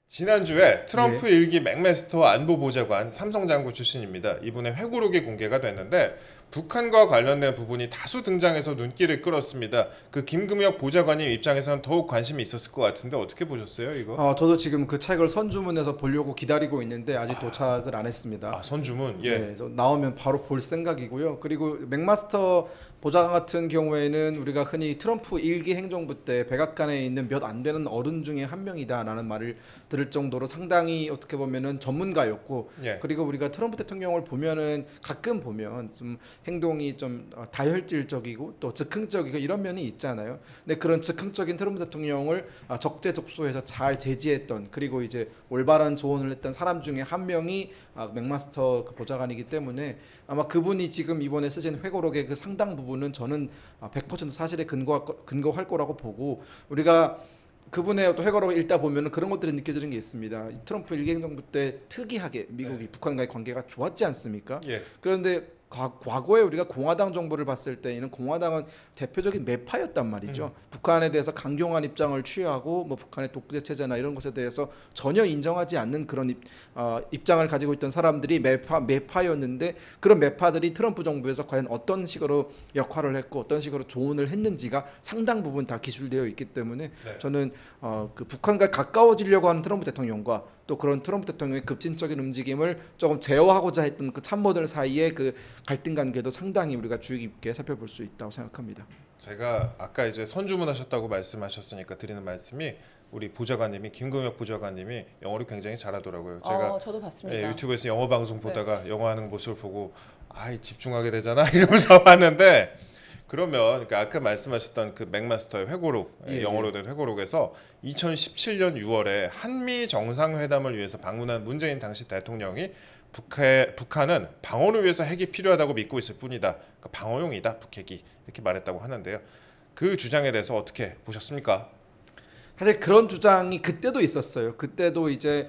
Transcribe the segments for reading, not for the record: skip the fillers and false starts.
지난주에 트럼프 예. 일기 맥메스터 안보보좌관 삼성장구 출신입니다. 이분의 회고록이 공개가 됐는데 북한과 관련된 부분이 다수 등장해서 눈길을 끌었습니다. 그 김금혁 보좌관님 입장에서는 더욱 관심이 있었을 것 같은데 어떻게 보셨어요, 이거? 저도 지금 그 책을 선주문해서 보려고 기다리고 있는데 아직 도착을 안 했습니다. 아, 선주문. 네, 예. 그래서 나오면 바로 볼 생각이고요. 그리고 맥마스터 보좌관 같은 경우에는 우리가 흔히 트럼프 일기 행정부 때 백악관에 있는 몇 안 되는 어른 중에 한 명이다라는 말을 들을 정도로 상당히 어떻게 보면은 전문가였고, 예. 그리고 우리가 트럼프 대통령을 보면은 가끔 보면 좀 행동이 좀 다혈질적이고 또 즉흥적이고 이런 면이 있잖아요. 근데 그런 즉흥적인 트럼프 대통령을 적재적소에서 잘 제지했던, 그리고 이제 올바른 조언을 했던 사람 중에 한 명이 맥마스터 그 보좌관이기 때문에 아마 그분이 지금 이번에 쓰신 회고록의 그 상당 부분은 저는 100% 사실에 근거할 거라고 보고, 우리가 그분의 또 회고록을 읽다 보면 그런 것들이 느껴지는 게 있습니다. 이 트럼프 일기 행정부 때 특이하게 미국이 북한과의 관계가 좋았지 않습니까? 예. 그런데 과거에 우리가 공화당 정부를 봤을 때에는 공화당은 대표적인 매파였단 말이죠. 북한에 대해서 강경한 입장을 취하고 뭐 북한의 독재 체제나 이런 것에 대해서 전혀 인정하지 않는 그런 입장을 가지고 있던 사람들이 매파였는데, 그런 매파들이 트럼프 정부에서 과연 어떤 식으로 역할을 했고 어떤 식으로 조언을 했는지가 상당 부분 다 기술되어 있기 때문에 네. 저는 그 북한과 가까워지려고 하는 트럼프 대통령과 또 그런 트럼프 대통령의 급진적인 움직임을 조금 제어하고자 했던 그 참모들 사이의 그 갈등 관계도 상당히 우리가 주의 깊게 살펴볼 수 있다고 생각합니다. 제가 아까 이제 선주문하셨다고 말씀하셨으니까 드리는 말씀이 우리 보좌관님이 김금혁 보좌관님이 영어를 굉장히 잘하더라고요. 제가 저도 봤습니다. 예, 유튜브에서 영어 방송 보다가 영어 하는 모습을 보고 집중하게 되잖아 이러면서 봤는데, 그러면 그러니까 아까 말씀하셨던 그 맥마스터의 회고록, 예, 영어로 된 회고록에서 2017년 6월에 한미 정상회담을 위해서 방문한 문재인 당시 대통령이 북한은 방어를 위해서 핵이 필요하다고 믿고 있을 뿐이다. 그러니까 방어용이다, 북핵이, 이렇게 말했다고 하는데요. 그 주장에 대해서 어떻게 보셨습니까? 사실 그런 주장이 그때도 있었어요. 그때도 이제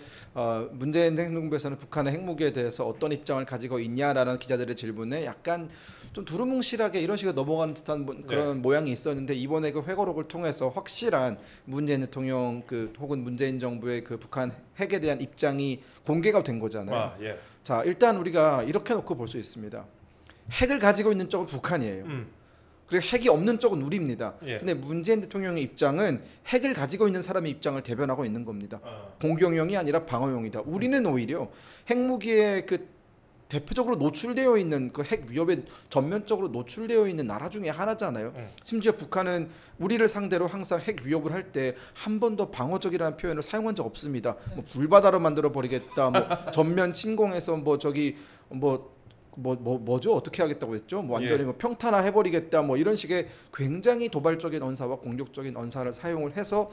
문재인 행정부에서는 북한의 핵무기에 대해서 어떤 입장을 가지고 있냐라는 기자들의 질문에 약간 좀 두루뭉실하게 이런 식으로 넘어가는 듯한 그런 모양이 있었는데, 이번에 그 회고록을 통해서 확실한 문재인 대통령 혹은 문재인 정부의 그 북한 핵에 대한 입장이 공개가 된 거잖아요. 예. 자, 일단 우리가 이렇게 놓고 볼 수 있습니다. 핵을 가지고 있는 쪽은 북한이에요. 그리고 핵이 없는 쪽은 우리입니다. 예. 근데 문재인 대통령의 입장은 핵을 가지고 있는 사람의 입장을 대변하고 있는 겁니다. 공격용이 아니라 방어용이다. 우리는 오히려 핵무기에 그 대표적으로 노출되어 있는 그 핵 위협에 전면적으로 노출되어 있는 나라 중에 하나잖아요. 심지어 북한은 우리를 상대로 항상 핵 위협을 할 때 한 번도 방어적이라는 표현을 사용한 적 없습니다. 뭐 불바다로 만들어 버리겠다, 뭐 전면 침공해서 뭐죠? 어떻게 하겠다고 했죠? 뭐 완전히 뭐 평탄화 해버리겠다, 뭐 이런 식의 굉장히 도발적인 언사와 공격적인 언사를 사용을 해서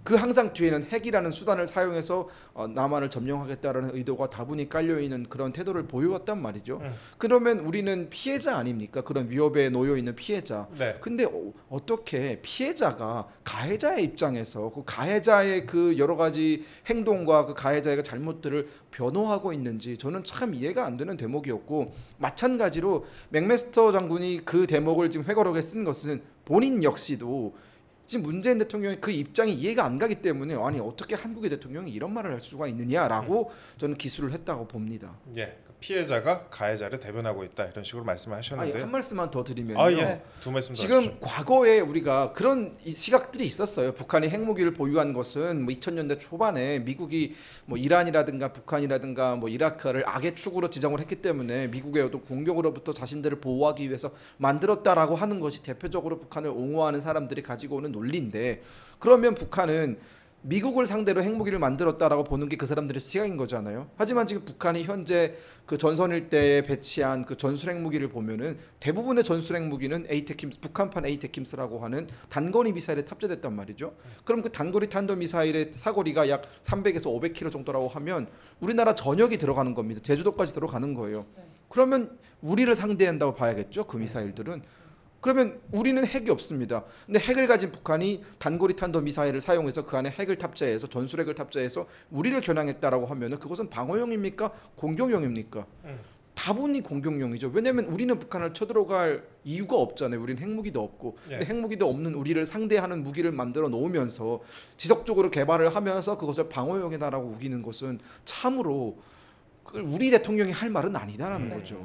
그 항상 뒤에는 핵이라는 수단을 사용해서 남한을 점령하겠다라는 의도가 다분히 깔려 있는 그런 태도를 보여왔단 말이죠. 그러면 우리는 피해자 아닙니까? 그런 위협에 놓여 있는 피해자. 네. 근데 어떻게 피해자가 가해자의 입장에서 그 가해자의 그 여러 가지 행동과 그 가해자의 잘못들을 변호하고 있는지 저는 참 이해가 안 되는 대목이었고, 마찬가지로 맥메스터 장군이 그 대목을 지금 회고록에 쓴 것은 본인 역시도 지금 문재인 대통령의 그 입장이 이해가 안 가기 때문에 아니 어떻게 한국의 대통령이 이런 말을 할 수가 있느냐라고 저는 기술을 했다고 봅니다. 예. 피해자가 가해자를 대변하고 있다, 이런 식으로 아니, 말씀하셨는데. 한 말씀만 더 드리면요. 예. 두 말씀 더 지금 하시죠. 과거에 우리가 그런 시각들이 있었어요. 북한이 핵무기를 보유한 것은 뭐 2000년대 초반에 미국이 뭐 이란이라든가 북한이라든가 뭐 이라크를 악의 축으로 지정을 했기 때문에 미국의 어떤 공격으로부터 자신들을 보호하기 위해서 만들었다라고 하는 것이 대표적으로 북한을 옹호하는 사람들이 가지고 오는 논리인데, 그러면 북한은 미국을 상대로 핵무기를 만들었다라고 보는 게 그 사람들의 시각인 거잖아요. 하지만 지금 북한이 현재 그 전선 일대에 배치한 그 전술 핵무기를 보면은 대부분의 전술 핵무기는 에이테킴스, 북한판 에이테킴스라고 하는 단거리 미사일에 탑재됐단 말이죠. 그럼 그 단거리 탄도 미사일의 사거리가 약 300에서 500km 정도라고 하면 우리나라 전역이 들어가는 겁니다. 제주도까지 들어가는 거예요. 그러면 우리를 상대한다고 봐야겠죠, 그 미사일들은. 그러면 우리는 핵이 없습니다. 근데 핵을 가진 북한이 단거리 탄도 미사일을 사용해서 그 안에 핵을 탑재해서 전술핵을 탑재해서 우리를 겨냥했다라고 하면은 그것은 방어용입니까? 공격용입니까? 다분히 공격용이죠. 왜냐하면 우리는 북한을 쳐들어갈 이유가 없잖아요. 우리는 핵무기도 없고, 근데 핵무기도 없는 우리를 상대하는 무기를 만들어 놓으면서 지속적으로 개발을 하면서 그것을 방어용이다라고 우기는 것은 참으로 우리 대통령이 할 말은 아니다라는 거죠.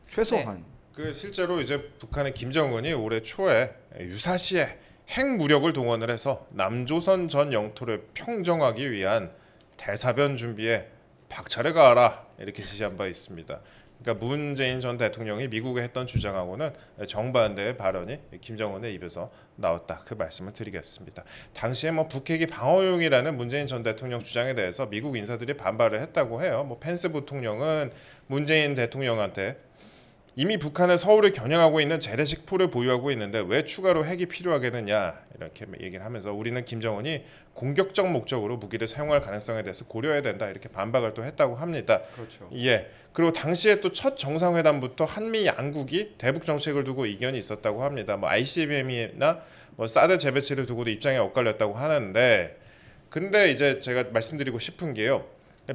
최소한. 그 실제로 이제 북한의 김정은이 올해 초에 유사시에 핵 무력을 동원을 해서 남조선 전 영토를 평정하기 위한 대사변 준비에 박차를 가하라 이렇게 지시한 바 있습니다. 그러니까 문재인 전 대통령이 미국에 했던 주장하고는 정반대의 발언이 김정은의 입에서 나왔다. 그 말씀을 드리겠습니다. 당시에 뭐 북핵이 방어용이라는 문재인 전 대통령 주장에 대해서 미국 인사들이 반발을 했다고 해요. 뭐 펜스 부통령은 문재인 대통령한테 이미 북한은 서울을 겨냥하고 있는 재래식 포를 보유하고 있는데 왜 추가로 핵이 필요하겠느냐 이렇게 얘기를 하면서 우리는 김정은이 공격적 목적으로 무기를 사용할 가능성에 대해서 고려해야 된다 이렇게 반박을 또 했다고 합니다. 그렇죠. 예. 그리고 당시에 또 첫 정상회담부터 한미 양국이 대북 정책을 두고 이견이 있었다고 합니다. 뭐 ICBM이나 뭐 사드 재배치를 두고도 입장이 엇갈렸다고 하는데 근데 이제 제가 말씀드리고 싶은 게요.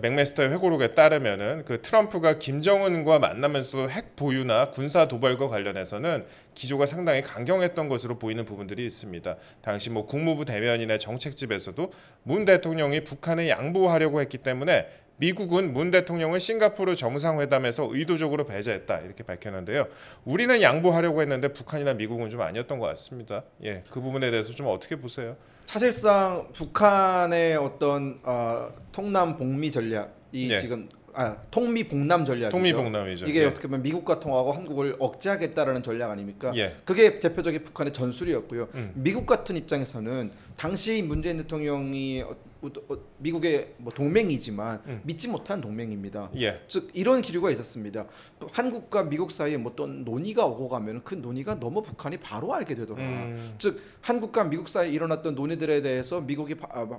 맥메스터의 회고록에 따르면은 그 트럼프가 김정은과 만나면서도 핵 보유나 군사 도발과 관련해서는 기조가 상당히 강경했던 것으로 보이는 부분들이 있습니다. 당시 뭐 국무부 대변인의 정책집에서도 문 대통령이 북한에 양보하려고 했기 때문에 미국은 문 대통령을 싱가포르 정상회담에서 의도적으로 배제했다 이렇게 밝혔는데요. 우리는 양보하려고 했는데 북한이나 미국은 좀 아니었던 것 같습니다. 예, 그 부분에 대해서 좀 어떻게 보세요? 사실상 북한의 어떤 통남 복미 전략이 지금 통미봉남 전략이죠. 통미봉남이죠. 이게 어떻게 보면 미국과 통하고 한국을 억제하겠다라는 전략 아닙니까? 예. 그게 대표적인 북한의 전술이었고요. 미국 같은 입장에서는 당시 문재인 대통령이 미국의 뭐 동맹이지만 믿지 못한 동맹입니다. 예. 즉 이런 기류가 있었습니다. 한국과 미국 사이에 뭐 어떤 논의가 오고 가면 그 논의가 너무 북한이 바로 알게 되더라. 즉 한국과 미국 사이에 일어났던 논의들에 대해서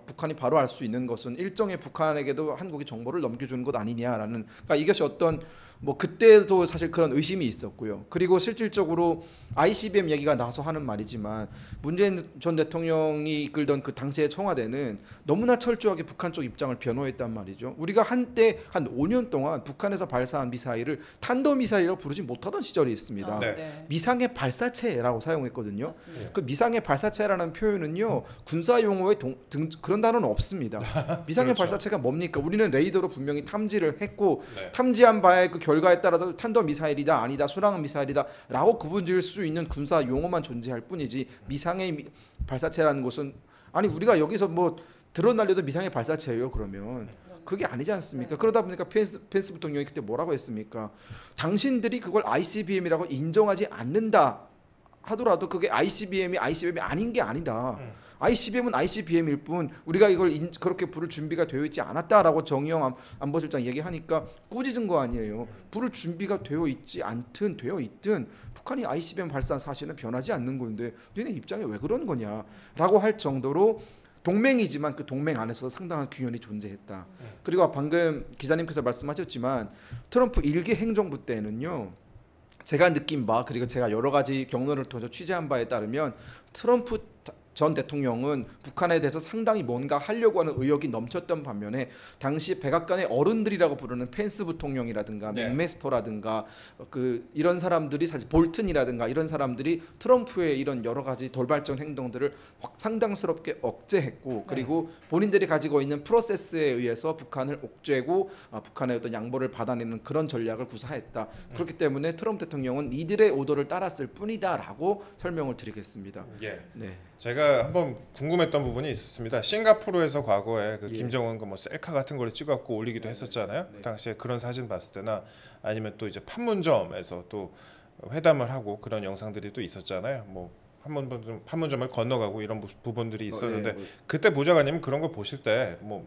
북한이 바로 알 수 있는 것은 일종의 북한에게도 한국이 정보를 넘겨주는 것 아니냐라는. 그러니까 이것이 어떤 뭐 그때도 사실 그런 의심이 있었고요. 그리고 실질적으로 ICBM 얘기가 나와서 하는 말이지만 문재인 전 대통령이 이끌던 그 당시의 청와대는 너무나 철저하게 북한 쪽 입장을 변호했단 말이죠. 우리가 한때 한 5년 동안 북한에서 발사한 미사일을 탄도미사일이라고 부르지 못하던 시절이 있습니다. 미상의 발사체라고 사용했거든요. 맞습니다. 그 미상의 발사체라는 표현은요 군사 용어에 그런 단어는 없습니다. 미상의 그렇죠. 발사체가 뭡니까? 우리는 레이더로 분명히 탐지를 했고 네. 탐지한 바의 그 결과에 따라서 탄도미사일이다 아니다 순항 미사일이다라고 구분지을 수 있는 군사 용어만 존재할 뿐이지 미상의 발사체라는 것은 아니 우리가 여기서 뭐 드론 날려도 미상의 발사체예요 그러면 그게 아니지 않습니까? 그러다 보니까 펜스 부통령이 그때 뭐라고 했습니까? 당신들이 그걸 ICBM이라고 인정하지 않는다 하더라도 그게 ICBM이 아닌 게 아니다. ICBM은 ICBM일 뿐 우리가 이걸 그렇게 부를 준비가 되어 있지 않았다라고 정의용 안보실장 얘기하니까 꾸짖은 거 아니에요. 부를 준비가 되어 있지 않든 되어 있든 북한이 ICBM 발사한 사실은 변하지 않는 건데 너네 입장에 왜 그런 거냐라고 할 정도로 동맹이지만 그 동맹 안에서 상당한 균열이 존재했다. 그리고 방금 기자님께서 말씀하셨지만 트럼프 1기 행정부 때는요. 제가 느낀 바 그리고 제가 여러 가지 경로를 통해서 취재한 바에 따르면 트럼프 전 대통령은 북한에 대해서 상당히 뭔가 하려고 하는 의욕이 넘쳤던 반면에 당시 백악관의 어른들이라고 부르는 펜스 부통령이라든가 맥메스터라든가 그 이런 사람들이 사실 볼튼이라든가 이런 사람들이 트럼프의 이런 여러 가지 돌발적 행동들을 상당스럽게 억제했고 그리고 본인들이 가지고 있는 프로세스에 의해서 북한을 옥죄고 북한의 어떤 양보를 받아내는 그런 전략을 구사했다. 그렇기 때문에 트럼프 대통령은 이들의 오더를 따랐을 뿐이다라고 설명을 드리겠습니다. 예. 네. 제가 한번 궁금했던 부분이 있었습니다. 싱가포르에서 과거에 그 김정은 그 뭐 셀카 같은 걸 찍었고 올리기도 했었잖아요. 그 당시에 그런 사진 봤을 때나 아니면 또 이제 판문점에서 또 회담을 하고 그런 영상들이 또 있었잖아요. 뭐 판문점을 건너가고 이런 부분들이 있었는데 그때 보좌관님은 그런 거 보실 때 뭐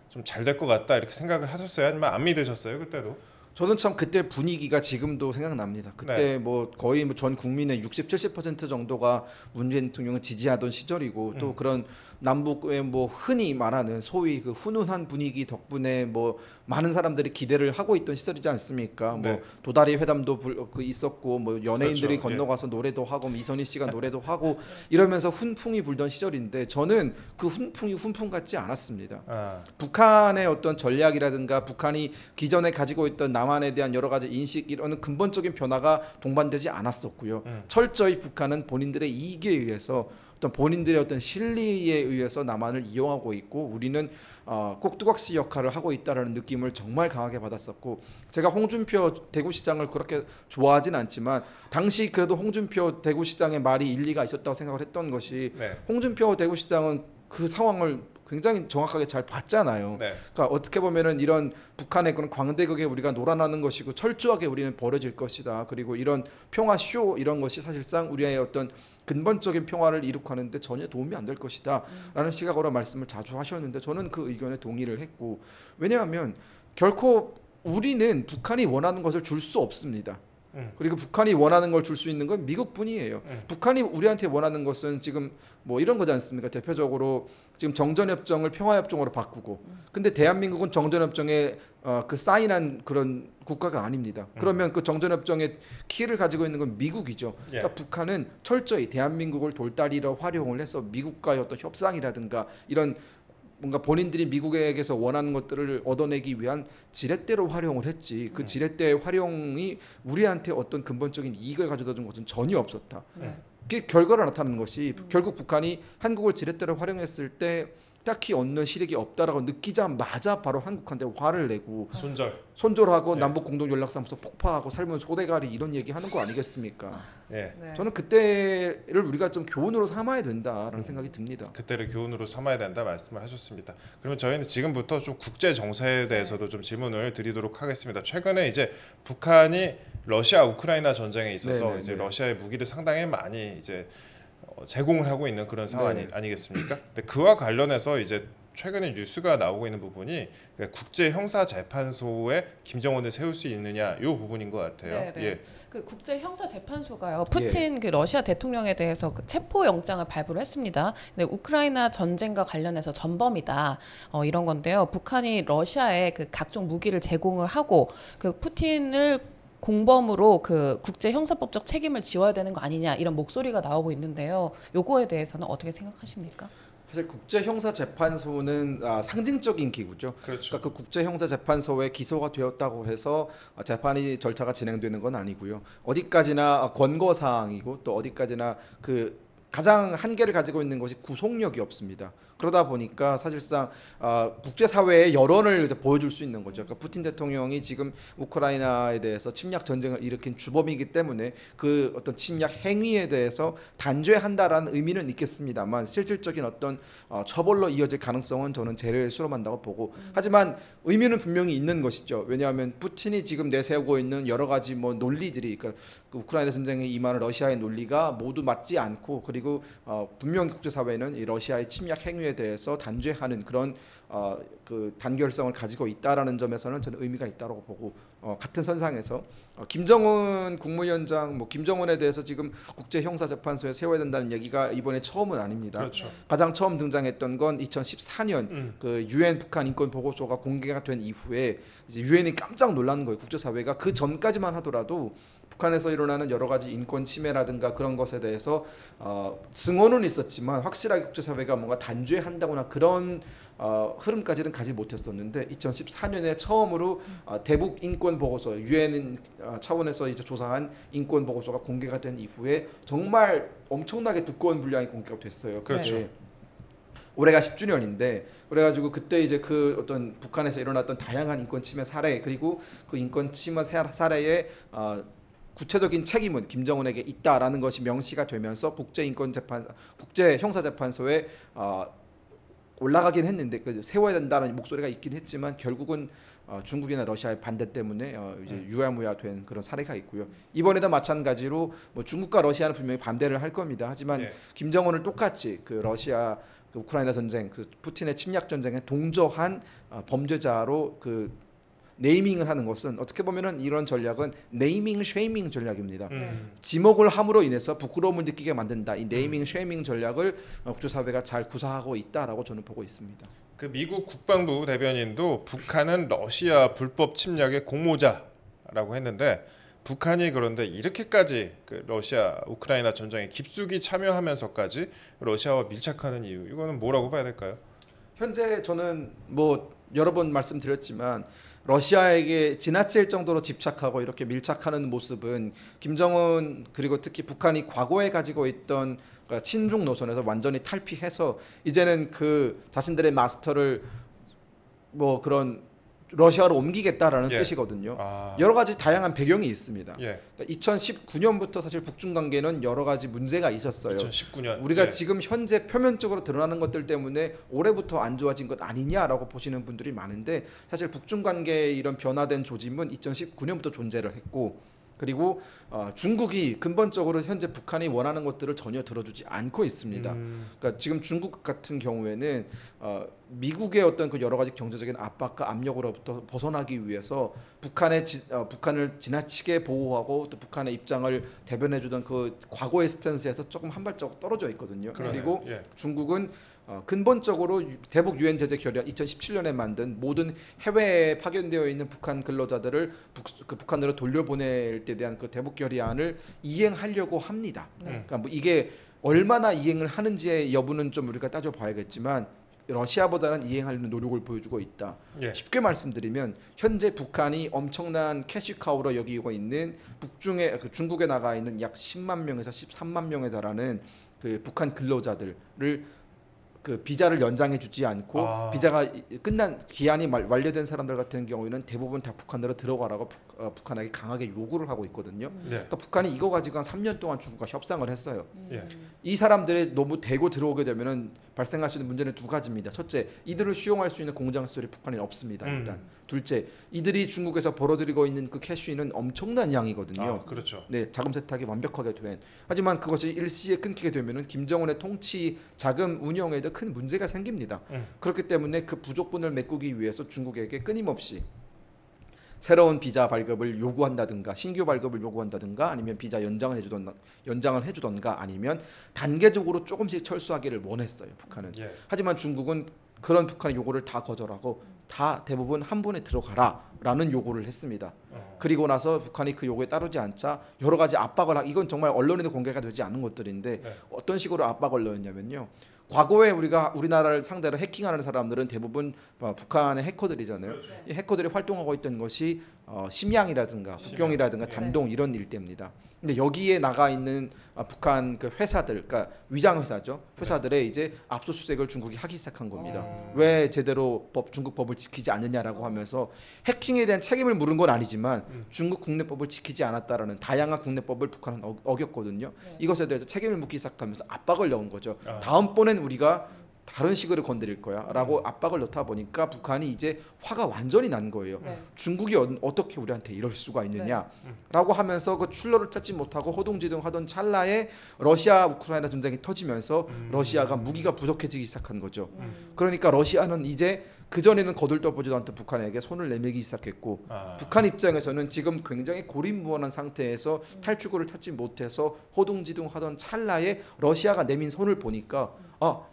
좀 잘 될 것 같다 이렇게 생각을 하셨어요? 아니면 안 믿으셨어요 그때도? 저는 참 그때 분위기가 지금도 생각납니다. 그때 뭐 거의 뭐 전 국민의 60-70% 정도가 문재인 대통령을 지지하던 시절이고 또 그런 남북의 뭐 흔히 말하는 소위 그 훈훈한 분위기 덕분에 뭐 많은 사람들이 기대를 하고 있던 시절이지 않습니까? 뭐 도다리 회담도 있었고 뭐 연예인들이 그렇죠. 건너가서 노래도 하고 뭐 이선희 씨가 노래도 하고 이러면서 훈풍이 불던 시절인데 저는 그 훈풍이 훈풍 같지 않았습니다. 북한의 어떤 전략이라든가 북한이 기존에 가지고 있던 남한에 대한 여러 가지 인식 이런 근본적인 변화가 동반되지 않았었고요. 철저히 북한은 본인들의 이익에 의해서 어떤 본인들의 어떤 실리에 의해서 남한을 이용하고 있고 우리는 꼭두각시 역할을 하고 있다라는 느낌을 정말 강하게 받았었고 제가 홍준표 대구시장을 그렇게 좋아하진 않지만 당시 그래도 홍준표 대구시장의 말이 일리가 있었다고 생각을 했던 것이 네. 홍준표 대구시장은 그 상황을 굉장히 정확하게 잘 봤잖아요. 네. 그러니까 어떻게 보면은 이런 북한의 그런 광대극에 우리가 놀아나는 것이고 철저하게 우리는 벌어질 것이다. 그리고 이런 평화 쇼 이런 것이 사실상 우리의 어떤 근본적인 평화를 이룩하는데 전혀 도움이 안 될 것이다 라는 시각으로 말씀을 자주 하셨는데 저는 그 의견에 동의를 했고 왜냐하면 결코 우리는 북한이 원하는 것을 줄 수 없습니다. 그리고 북한이 원하는 걸 줄 수 있는 건 미국뿐이에요. 북한이 우리한테 원하는 것은 지금 뭐 이런 거지 않습니까? 대표적으로 지금 정전협정을 평화협정으로 바꾸고 근데 대한민국은 정전협정에 그 사인한 그런 국가가 아닙니다. 그러면 그 정전협정의 키를 가지고 있는 건 미국이죠. 그러니까 북한은 철저히 대한민국을 돌다리로 활용을 해서 미국과의 어떤 협상이라든가 이런 뭔가 본인들이 미국에게서 원하는 것들을 얻어내기 위한 지렛대로 활용을 했지 그 지렛대의 활용이 우리한테 어떤 근본적인 이익을 가져다 준 것은 전혀 없었다. 그게 결과로 나타나는 것이 결국 북한이 한국을 지렛대로 활용했을 때 딱히 얻는 실익이 없다라고 느끼자마자 바로 한국한테 화를 내고 손절하고 남북 공동 연락사무소 폭파하고 삶은 소대가리 이런 얘기 하는 거 아니겠습니까? 네. 저는 그때를 우리가 좀 교훈으로 삼아야 된다라는 생각이 듭니다. 그때를 교훈으로 삼아야 된다 말씀을 하셨습니다. 그러면 저희는 지금부터 좀 국제 정세에 대해서도 좀 질문을 드리도록 하겠습니다. 최근에 이제 북한이 러시아 우크라이나 전쟁에 있어서 이제 러시아의 무기를 상당히 많이 이제 제공을 하고 있는 그런 상황 아니겠습니까? 근데 그와 관련해서 이제 최근에 뉴스가 나오고 있는 부분이 국제 형사 재판소에 김정은을 세울 수 있느냐 이 부분인 것 같아요. 예. 그 국제 형사 재판소가요. 푸틴 그 러시아 대통령에 대해서 그 체포 영장을 발부를 했습니다. 근데 우크라이나 전쟁과 관련해서 전범이다 이런 건데요. 북한이 러시아에 그 각종 무기를 제공을 하고 그 푸틴을 공범으로 그 국제 형사법적 책임을 지어야 되는 거 아니냐 이런 목소리가 나오고 있는데요. 요거에 대해서는 어떻게 생각하십니까? 사실 국제형사재판소는 상징적인 기구죠. 그렇죠. 그러니까 그 국제형사재판소에 기소가 되었다고 해서 재판이 절차가 진행되는 건 아니고요. 어디까지나 권고 사항이고 또 어디까지나 그 가장 한계를 가지고 있는 것이 구속력이 없습니다. 그러다 보니까 사실상 국제사회의 여론을 이제 보여줄 수 있는 거죠. 그러니까 푸틴 대통령이 지금 우크라이나에 대해서 침략 전쟁을 일으킨 주범이기 때문에 그 어떤 침략 행위에 대해서 단죄한다라는 의미는 있겠습니다만 실질적인 어떤 처벌로 이어질 가능성은 저는 제를 수렴한다고 보고 하지만 의미는 분명히 있는 것이죠. 왜냐하면 푸틴이 지금 내세우고 있는 여러 가지 뭐 논리들이 그러니까 그 우크라이나 전쟁에 임하는 러시아의 논리가 모두 맞지 않고 그리고 분명히 국제사회는 이 러시아의 침략 행위에 대해서 단죄하는 그런 그 단결성을 가지고 있다라는 점에서는 저는 의미가 있다고 보고 같은 선상에서 김정은 국무위원장 뭐 김정은에 대해서 지금 국제형사재판소에 세워야 된다는 얘기가 이번에 처음은 아닙니다. 그렇죠. 가장 처음 등장했던 건 2014년 그 유엔 북한 인권 보고서가 공개가 된 이후에 이제 유엔이 깜짝 놀라는 거예요. 국제사회가 그 전까지만 하더라도 북한에서 일어나는 여러 가지 인권 침해라든가 그런 것에 대해서 증언은 있었지만 확실하게 국제사회가 뭔가 단죄한다거나 그런 흐름까지는 가지 못했었는데 2014년에 처음으로 대북 인권 보고서 유엔 차원에서 이제 조사한 인권 보고서가 공개가 된 이후에 정말 엄청나게 두꺼운 분량이 공개가 됐어요. 그렇죠. 올해가 10주년인데 그래가지고 그때 이제 그 어떤 북한에서 일어났던 다양한 인권 침해 사례 그리고 그 인권 침해 사례에 구체적인 책임은 김정은에게 있다라는 것이 명시가 되면서 국제형사재판소에 올라가긴 했는데 그 세워야 된다는 목소리가 있긴 했지만 결국은 중국이나 러시아의 반대 때문에 이제 유야무야된 그런 사례가 있고요. 이번에도 마찬가지로 뭐 중국과 러시아는 분명히 반대를 할 겁니다. 하지만 김정은을 똑같이 그 러시아 그 우크라이나 전쟁 그 푸틴의 침략 전쟁에 동조한 범죄자로 그 네이밍을 하는 것은 어떻게 보면은 이런 전략은 네이밍 쉐이밍 전략입니다. 지목을 함으로 인해서 부끄러움을 느끼게 만든다. 이 네이밍 쉐이밍 전략을 국제사회가 잘 구사하고 있다라고 저는 보고 있습니다. 그 미국 국방부 대변인도 북한은 러시아 불법 침략의 공모자라고 했는데 북한이 그런데 이렇게까지 그 러시아 우크라이나 전쟁에 깊숙이 참여하면서까지 러시아와 밀착하는 이유 이거는 뭐라고 봐야 될까요? 현재 저는 뭐 여러 번 말씀드렸지만 러시아에게 지나칠 정도로 집착하고 이렇게 밀착하는 모습은 김정은 그리고 특히 북한이 과거에 가지고 있던 그러니까 친중 노선에서 완전히 탈피해서 이제는 그 자신들의 마스터를 뭐 그런 러시아로 옮기겠다라는 예. 뜻이거든요. 아. 여러 가지 다양한 배경이 있습니다. 예. 그러니까 2019년부터 사실 북중 관계는 여러 가지 문제가 있었어요. 2019년 우리가 예. 지금 현재 표면적으로 드러나는 것들 때문에 올해부터 안 좋아진 것 아니냐라고 보시는 분들이 많은데 사실 북중 관계의 이런 변화된 조짐은 2019년부터 존재를 했고 그리고 중국이 근본적으로 현재 북한이 원하는 것들을 전혀 들어주지 않고 있습니다. 그러니까 지금 중국 같은 경우에는 미국의 어떤 그 여러 가지 경제적인 압박과 압력으로부터 벗어나기 위해서 북한을 지나치게 보호하고 또 북한의 입장을 대변해주던 그 과거의 스탠스에서 조금 한 발자국 떨어져 있거든요. 그러네요. 그리고 예. 중국은 근본적으로 대북 유엔 제재 결의안 2017년에 만든 모든 해외에 파견되어 있는 북한 근로자들을 북한으로 돌려보낼 때 대한 그 대북 결의안을 이행하려고 합니다. 그러니까 뭐 이게 얼마나 이행을 하는지의 여부는 좀 우리가 따져봐야겠지만 러시아보다는 이행하려는 노력을 보여주고 있다. 예. 쉽게 말씀드리면 현재 북한이 엄청난 캐시카우로 여기고 있는 중국에 나가 있는 약 10만 명에서 13만 명에 달하는 그 북한 근로자들을 그 비자를 연장해 주지 않고 비자가 끝난 기한이 완료된 사람들 같은 경우에는 대부분 다 북한으로 들어가라고 북한에게 강하게 요구를 하고 있거든요. 네. 그러니까 북한이 이거 가지고 한 3년 동안 중국과 협상을 했어요. 예. 이 사람들이 너무 대고 들어오게 되면은 발생할 수 있는 문제는 두 가지입니다. 첫째, 이들을 수용할 수 있는 공장 시설이 북한에는 없습니다. 일단. 둘째, 이들이 중국에서 벌어들이고 있는 그 캐시는 엄청난 양이거든요. 아, 그렇죠. 네, 자금 세탁이 완벽하게 된. 하지만 그것이 일시에 끊기게 되면은 김정은의 통치, 자금 운영에도 큰 문제가 생깁니다. 그렇기 때문에 그 부족분을 메꾸기 위해서 중국에게 끊임없이 새로운 비자 발급을 요구한다든가 신규 발급을 요구한다든가 아니면 비자 연장을 해주던가 아니면 단계적으로 조금씩 철수하기를 원했어요. 북한은. 예. 하지만 중국은 그런 북한의 요구를 다 거절하고 다 대부분 한 번에 들어가라라는 요구를 했습니다. 그리고 나서 북한이 그 요구에 따르지 않자 여러 가지 압박을 이건 정말 언론에도 공개가 되지 않은 것들인데 네. 어떤 식으로 압박을 넣었냐면요. 과거에 우리나라를 상대로 해킹하는 사람들은 대부분 북한의 해커들이잖아요. 그렇죠. 이 해커들이 활동하고 있던 것이 심양이라든가 북경이라든가 단동 이런 일대입니다. 근데 여기에 나가 있는 북한 그 회사들, 그러니까 위장 회사죠. 회사들의 이제 압수수색을 중국이 하기 시작한 겁니다. 왜 제대로 중국 법을 지키지 않느냐라고 하면서 해킹에 대한 책임을 물은 건 아니지만 중국 국내법을 지키지 않았다라는 다양한 국내법을 북한은 어겼거든요. 이것에 대해서 책임을 묻기 시작하면서 압박을 넣은 거죠. 다음번엔 우리가 다른 식으로 건드릴 거야라고 압박을 넣다 보니까 북한이 이제 화가 완전히 난 거예요. 네. 중국이 어떻게 우리한테 이럴 수가 있느냐라고 하면서 그 출로를 찾지 못하고 허둥지둥하던 찰나에 러시아 우크라이나 전쟁이 터지면서 러시아가 무기가 부족해지기 시작한 거죠. 그러니까 러시아는 이제 그 전에는 거들떠보지도 않던 북한에게 손을 내밀기 시작했고 북한 입장에서는 지금 굉장히 고립무원한 상태에서 탈출구를 찾지 못해서 허둥지둥하던 찰나에 러시아가 내민 손을 보니까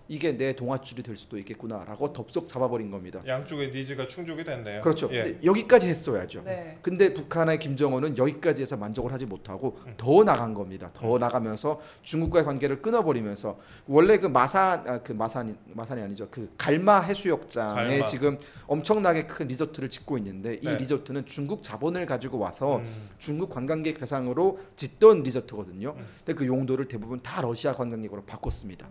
이게 내 동아줄이 될 수도 있겠구나라고 덥석 잡아버린 겁니다. 양쪽의 니즈가 충족이 됐네요. 그렇죠. 예. 근데 여기까지 했어야죠. 네. 근데 북한의 김정은은 여기까지 해서 만족을 하지 못하고 더 나간 겁니다. 더 나가면서 중국과의 관계를 끊어버리면서 원래 마산이 아니죠. 그 갈마 해수욕장에 갈마. 지금 엄청나게 큰 리조트를 짓고 있는데 이 네. 리조트는 중국 자본을 가지고 와서 중국 관광객 대상으로 짓던 리조트거든요. 근데 그 용도를 대부분 다 러시아 관광객으로 바꿨습니다.